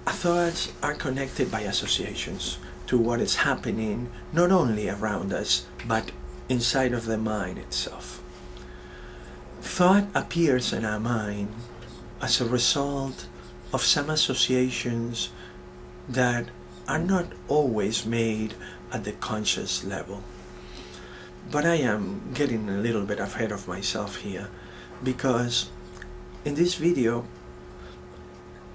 Thoughts are connected by associations to what is happening not only around us, but inside of the mind itself. Thought appears in our mind as a result of some associations that are not always made at the conscious level. But I am getting a little bit ahead of myself here, because in this video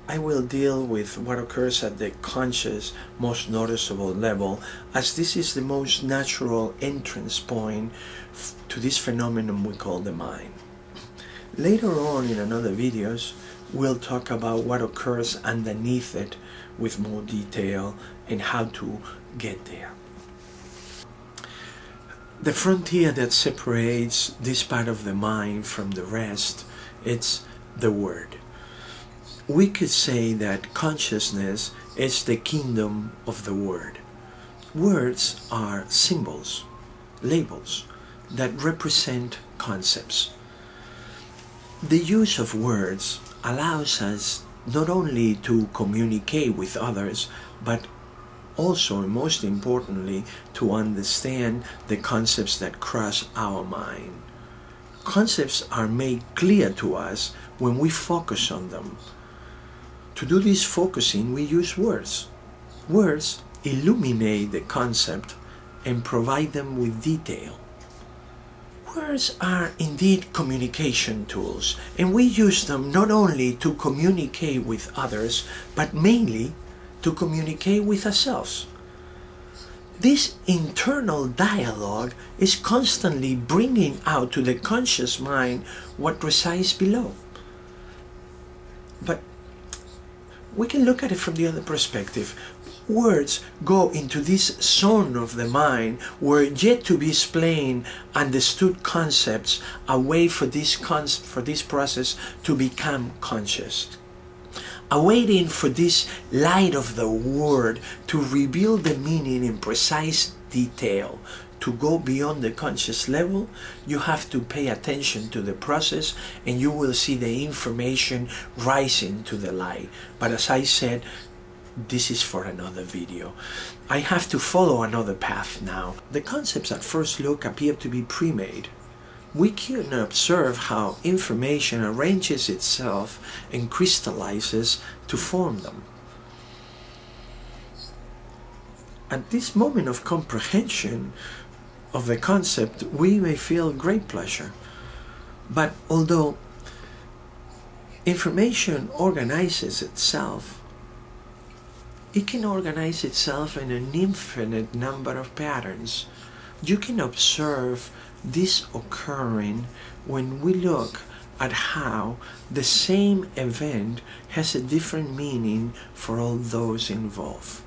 I will deal with what occurs at the conscious, most noticeable level, as this is the most natural entrance point to this phenomenon we call the mind. Later on in another videos, we'll talk about what occurs underneath it with more detail and how to get there. The frontier that separates this part of the mind from the rest, it's the word. We could say that consciousness is the kingdom of the word. Words are symbols, labels that represent concepts. The use of words allows us not only to communicate with others, but also, and most importantly, to understand the concepts that cross our mind. Concepts are made clear to us when we focus on them. To do this focusing, we use words. Words illuminate the concept and provide them with detail. Words are indeed communication tools, and we use them not only to communicate with others, but mainly to communicate with ourselves. This internal dialogue is constantly bringing out to the conscious mind what resides below. But we can look at it from the other perspective. Words go into this zone of the mind where yet to be explained, understood concepts await for this process to become conscious. Awaiting for this light of the word to reveal the meaning in precise detail. To go beyond the conscious level, you have to pay attention to the process, and you will see the information rising to the light. But as I said, this is for another video. I have to follow another path now. The concepts at first look appear to be pre-made. We can observe how information arranges itself and crystallizes to form them. At this moment of comprehension of the concept, we may feel great pleasure. But although information organizes itself, it can organize itself in an infinite number of patterns. You can observe this occurring when we look at how the same event has a different meaning for all those involved.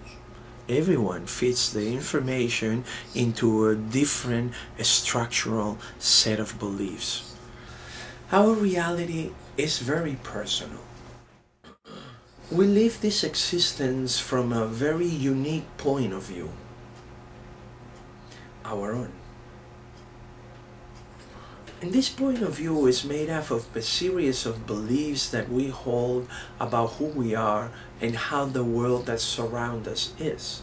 Everyone fits the information into a different structural set of beliefs. Our reality is very personal. We live this existence from a very unique point of view, our own. And this point of view is made up of a series of beliefs that we hold about who we are and how the world that surrounds us is.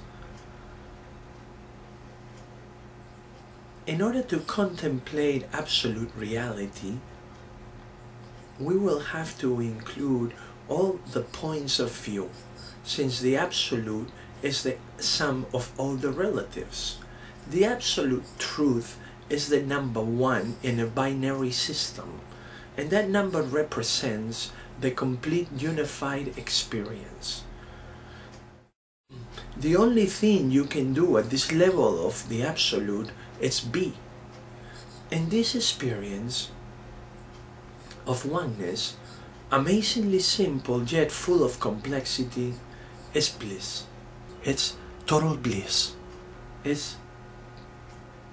In order to contemplate absolute reality, we will have to include all the points of view, since the absolute is the sum of all the relatives. The absolute truth is the number one in a binary system, and that number represents the complete unified experience. The only thing you can do at this level of the absolute is be. And this experience of oneness, amazingly simple yet full of complexity, is bliss. It's total bliss. It's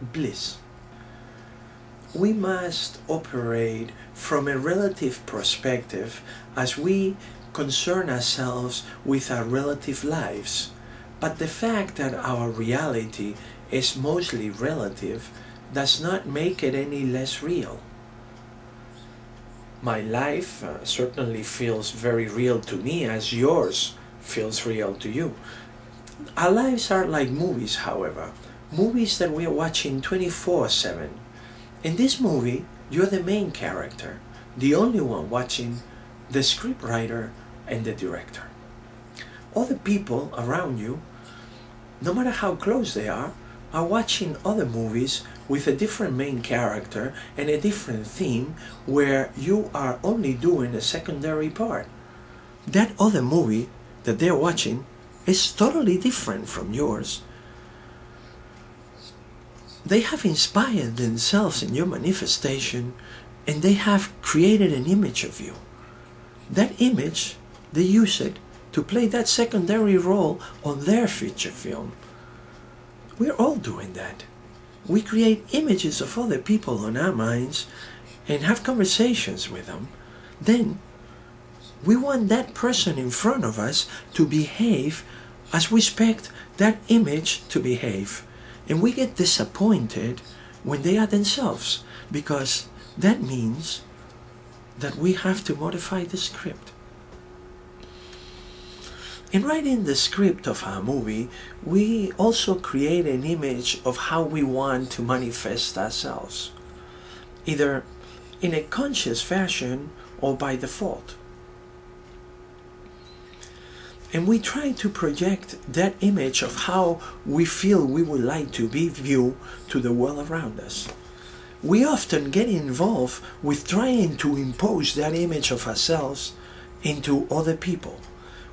bliss. We must operate from a relative perspective as we concern ourselves with our relative lives. But the fact that our reality is mostly relative does not make it any less real. My life certainly feels very real to me, as yours feels real to you. Our lives are like movies, however. Movies that we are watching 24/7. In this movie, you're the main character, the only one watching, the scriptwriter and the director. Other people around you, no matter how close they are watching other movies with a different main character and a different theme where you are only doing a secondary part. That other movie that they're watching is totally different from yours. They have inspired themselves in your manifestation, and they have created an image of you. That image, they use it to play that secondary role on their feature film. We're all doing that. We create images of other people on our minds and have conversations with them. Then we want that person in front of us to behave as we expect that image to behave. And we get disappointed when they are themselves, because that means that we have to modify the script. In writing the script of our movie, we also create an image of how we want to manifest ourselves, either in a conscious fashion or by default. And we try to project that image of how we feel we would like to be viewed to the world around us. We often get involved with trying to impose that image of ourselves into other people.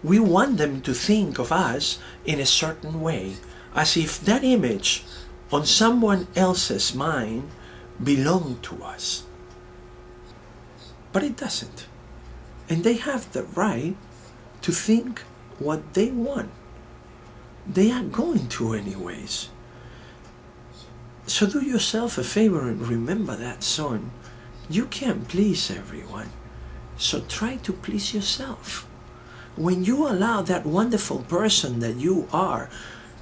We want them to think of us in a certain way, as if that image on someone else's mind belonged to us. But it doesn't. And they have the right to think what they want. They are going to anyways. So do yourself a favor and remember that, son. You can't please everyone. So try to please yourself. When you allow that wonderful person that you are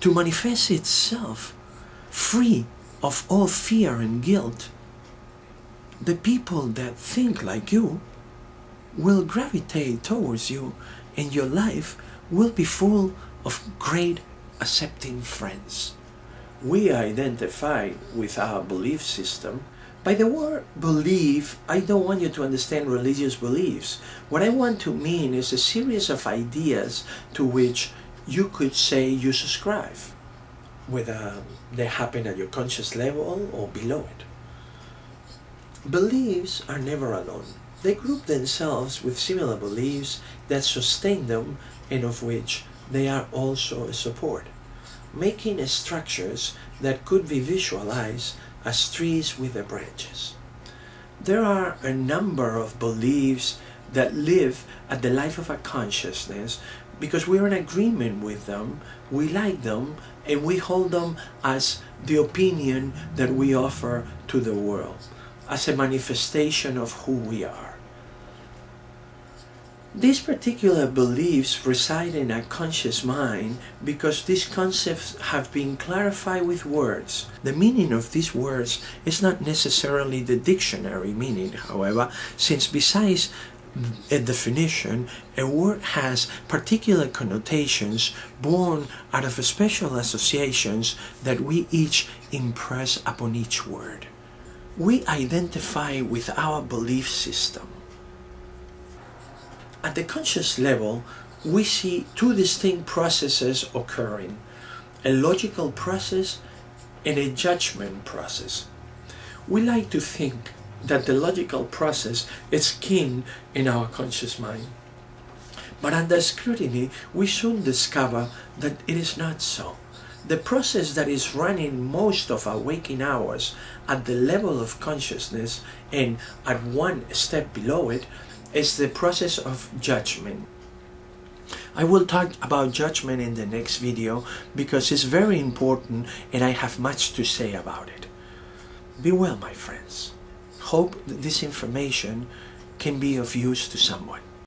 to manifest itself free of all fear and guilt, the people that think like you will gravitate towards you, and your life will be full of great accepting friends. We identify with our belief system. By the word belief, I don't want you to understand religious beliefs. What I want to mean is a series of ideas to which you could say you subscribe, whether they happen at your conscious level or below it. Beliefs are never alone. They group themselves with similar beliefs that sustain them and of which they are also a support, making structures that could be visualized as trees with their branches. There are a number of beliefs that live at the life of our consciousness because we're in agreement with them, we like them, and we hold them as the opinion that we offer to the world, as a manifestation of who we are. These particular beliefs reside in our conscious mind because these concepts have been clarified with words. The meaning of these words is not necessarily the dictionary meaning, however, since besides a definition, a word has particular connotations born out of special associations that we each impress upon each word. We identify with our belief system. At the conscious level, we see two distinct processes occurring, a logical process and a judgment process. We like to think that the logical process is king in our conscious mind. But under scrutiny, we soon discover that it is not so. The process that is running most of our waking hours at the level of consciousness and at one step below it is the process of judgment. I will talk about judgment in the next video because it's very important and I have much to say about it. Be well, my friends. Hope that this information can be of use to someone.